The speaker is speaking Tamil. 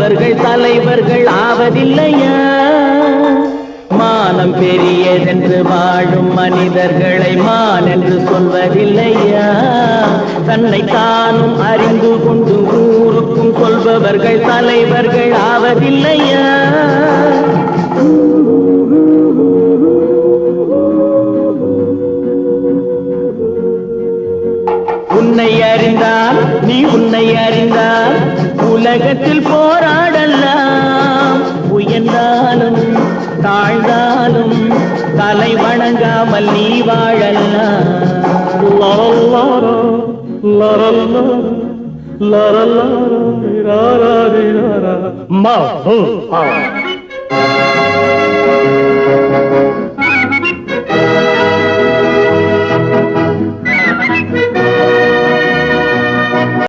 அவர்கள் தலைவர்கள் ஆவதில்லையா? மானம் பெரியதென்று வாழும் மனிதர்களை மான் என்று சொல்வதில்லையா? தன்னை தானும் அறிந்து கொண்டு ஊருக்கும் சொல்பவர்கள் தலைவர்கள் ஆவதில்லையா? உன்னை அறிந்தால் நீ உன்னை அறிந்தால் உலகத்தில் போராடலாம். உயர்ந்தாலும் தாழ்ந்தாலும் தலை வணங்காமல் நீ வாழலாம். மா